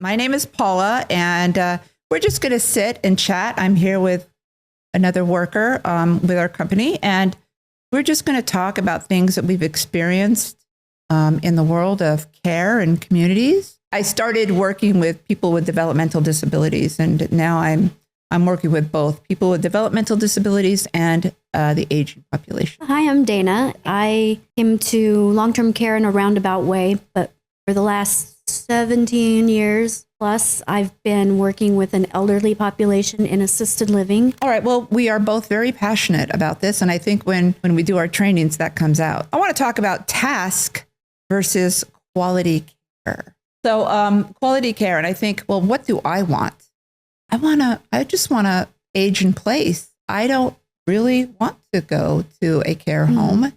My name is Paula, and we're just going to sit and chat. I'm here with another worker with our company, and we're just going to talk about things that we've experienced in the world of care and communities. I started working with people with developmental disabilities, and now I'm working with both people with developmental disabilities and the aging population. Hi, I'm Dana. I came to long-term care in a roundabout way, but for the last 17 years plus, I've been working with an elderly population in assisted living. All right. Well, we are both very passionate about this, and I think when we do our trainings, that comes out. I want to talk about task versus quality care. So quality care, and I think, well, what do I want? I just want to age in place. I don't really want to go to a care home.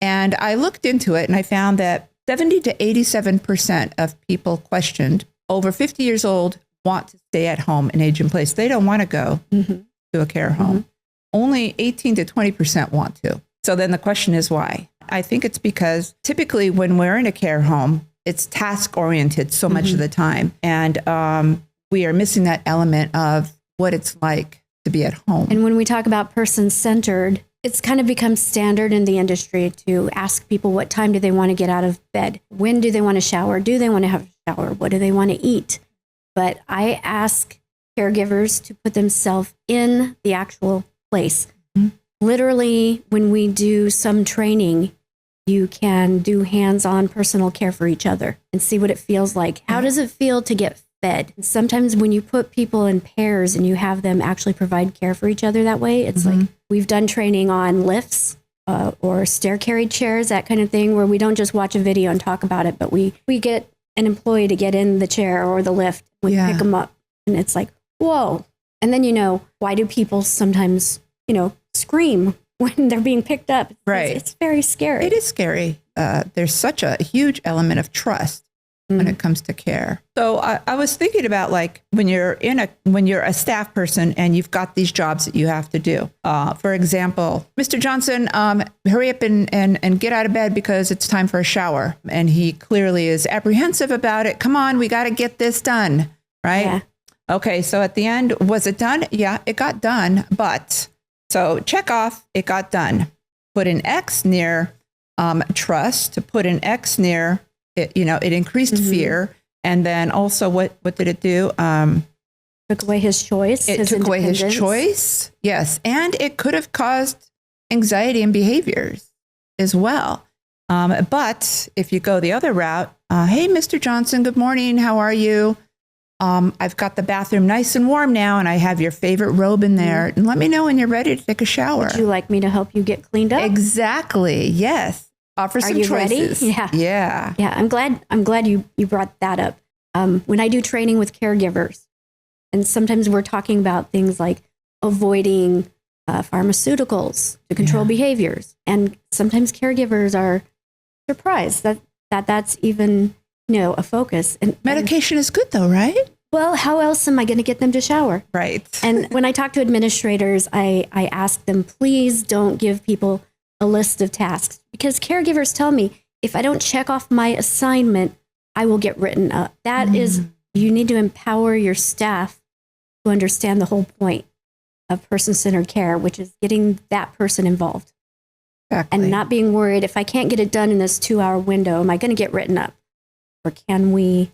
And I looked into it and I found that 70 to 87% of people questioned over 50 years old want to stay at home and age in place. They don't want to go to a care home. Only 18 to 20% want to. So then the question is why? I think it's because typically when we're in a care home, it's task oriented so much of the time. And we are missing that element of what it's like to be at home. And when we talk about person-centered, it's kind of become standard in the industry to ask people what time do they want to get out of bed? When do they want to shower? Do they want to have a shower? What do they want to eat? But I ask caregivers to put themselves in the actual place. Literally, when we do some training, you can do hands-on personal care for each other and see what it feels like. How does it feel to get fed? And sometimes when you put people in pairs and you have them actually provide care for each other that way, it's like we've done training on lifts or stair carried chairs, that kind of thing, where we don't just watch a video and talk about it, but we get an employee to get in the chair or the lift. We pick them up and it's like, whoa. And then, why do people sometimes, scream when they're being picked up? Right. It's very scary. It is scary. There's such a huge element of trust when it comes to care. So I was thinking about like when you're a staff person and you've got these jobs that you have to do. For example, Mr. Johnson, hurry up and get out of bed because it's time for a shower. And he clearly is apprehensive about it. Come on, we got to get this done, right? Yeah. Okay, so at the end, was it done? Yeah, it got done. But so check off, it got done. Put an X near trust, to put an X near it, it increased fear. And then also what did it do? Took away his choice. It took away his choice. Yes. And it could have caused anxiety and behaviors as well. But if you go the other route, hey, Mr. Johnson, good morning. How are you? I've got the bathroom nice and warm now, and I have your favorite robe in there. And let me know when you're ready to take a shower. Would you like me to help you get cleaned up? Exactly. Yes. Offer some choices. Ready? Yeah. Yeah. Yeah. I'm glad you brought that up. When I do training with caregivers, and sometimes we're talking about things like avoiding pharmaceuticals to control behaviors. And sometimes caregivers are surprised that that's even, a focus. And medication is good though, right? Well, how else am I going to get them to shower? Right. And when I talk to administrators, I ask them, please don't give people a list of tasks, because caregivers tell me if I don't check off my assignment, I will get written up. That is, you need to empower your staff to understand the whole point of person-centered care, which is getting that person involved. Exactly. And not being worried, if I can't get it done in this 2-hour window, am I going to get written up? Or can we,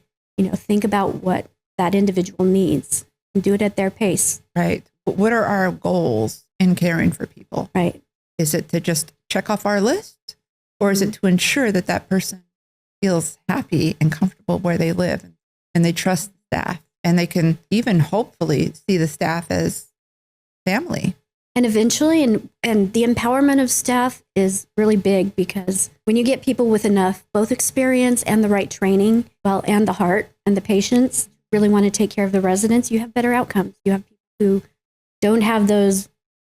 think about what that individual needs and do it at their pace? Right. What are our goals in caring for people? Right. Is it to just check off our list, or is it to ensure that that person feels happy and comfortable where they live and they trust the staff, and they can even hopefully see the staff as family? And eventually, and the empowerment of staff is really big, because when you get people with enough, both experience and the right training, and the heart and the patience really want to take care of the residents, you have better outcomes. You have people who don't have those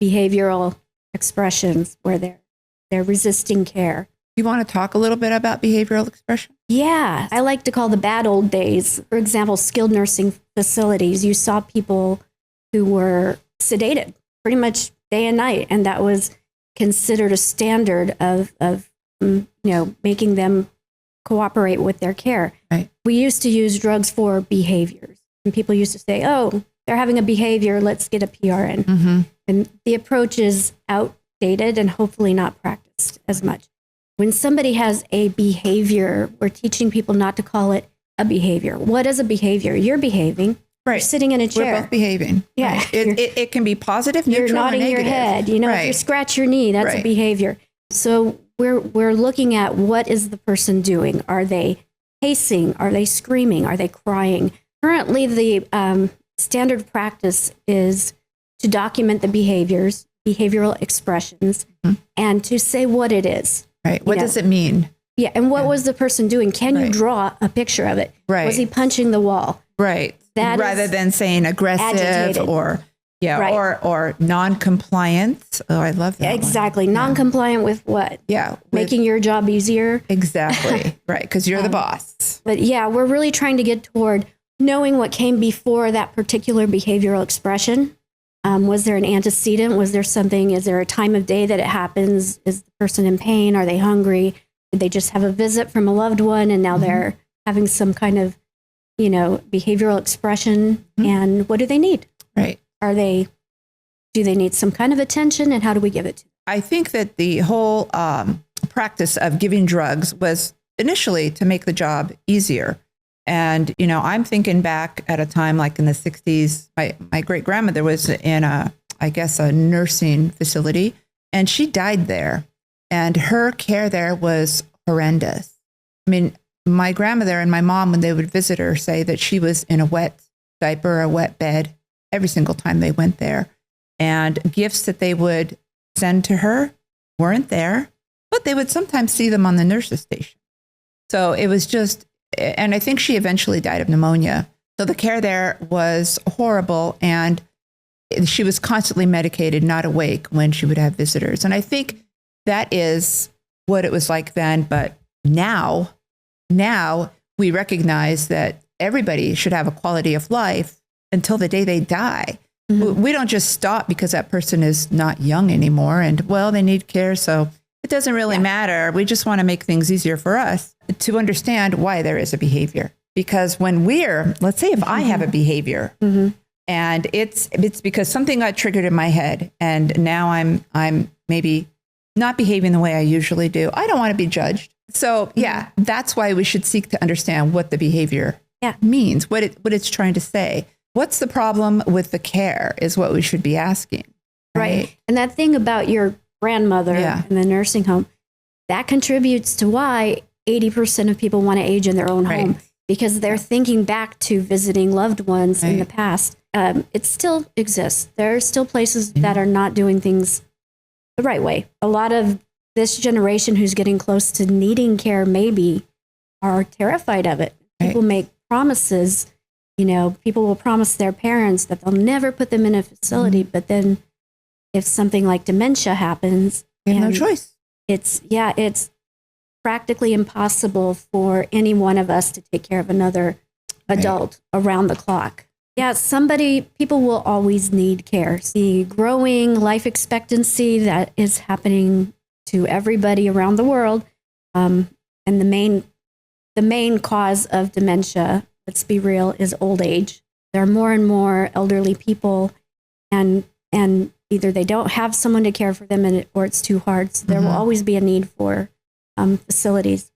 behavioral expressions where they're resisting care. You want to talk a little bit about behavioral expression? Yeah, I like to call the bad old days. For example, skilled nursing facilities, you saw people who were sedated pretty much day and night, and that was considered a standard of making them cooperate with their care. Right. We used to use drugs for behaviors. And people used to say, oh, they're having a behavior, let's get a PRN. Mm-hmm. And the approach is outdated and hopefully not practiced as much. When somebody has a behavior, we're teaching people not to call it a behavior. What is a behavior? You're behaving. Right. You're sitting in a chair. We're both behaving. Yeah. Right. It can be positive, You're neutral, nodding or your negative. head. You know, if you scratch your knee, that's a behavior. So we're looking at what is the person doing? Are they pacing? Are they screaming? Are they crying? Currently, the standard practice is to document the behaviors, behavioral expressions, and to say what it is. Right. What does it mean? Yeah. And what was the person doing? Can you draw a picture of it? Right. Was he punching the wall? Right. That rather than saying aggressive agitated. or non-compliance. Oh, I love that. Exactly. One. Non-compliant with what? Yeah. Making your job easier. Exactly. Right. Because you're the boss. But yeah, we're really trying to get toward knowing what came before that particular behavioral expression. Was there an antecedent? Was there something? Is there a time of day that it happens? Is the person in pain? Are they hungry? Did they just have a visit from a loved one and now they're having some kind of, behavioral expression? And what do they need? Right. Do they need some kind of attention, and how do we give it to them? I think that the whole practice of giving drugs was initially to make the job easier. And, I'm thinking back at a time like in the 60s, my great grandmother was in a nursing facility, and she died there. And her care there was horrendous. I mean, my grandmother and my mom, when they would visit her, say that she was in a wet diaper, a wet bed, every single time they went there. And gifts that they would send to her weren't there, but they would sometimes see them on the nurse's station. So it was just, and I think she eventually died of pneumonia. So the care there was horrible, and she was constantly medicated, not awake when she would have visitors. And I think that is what it was like then. But now we recognize that everybody should have a quality of life until the day they die. We don't just stop because that person is not young anymore and, well, they need care. So it doesn't really matter. We just want to make things easier for us to understand why there is a behavior. Because when let's say if I have a behavior and it's because something got triggered in my head and now I'm maybe not behaving the way I usually do. I don't want to be judged. So that's why we should seek to understand what the behavior means, what it's trying to say. What's the problem with the care is what we should be asking. Right. And that thing about your grandmother in the nursing home, that contributes to why 80% of people want to age in their own home, because they're thinking back to visiting loved ones in the past. It still exists. There are still places that are not doing things the right way. A lot of this generation who's getting close to needing care maybe are terrified of it. People make promises. People will promise their parents that they'll never put them in a facility, but then if something like dementia happens, they have no choice. It's practically impossible for any one of us to take care of another adult around the clock. Yeah, people will always need care. The growing life expectancy that is happening to everybody around the world, and the main cause of dementia, let's be real, is old age. There are more and more elderly people, and either they don't have someone to care for them, or it's too hard. So there will always be a need for facilities.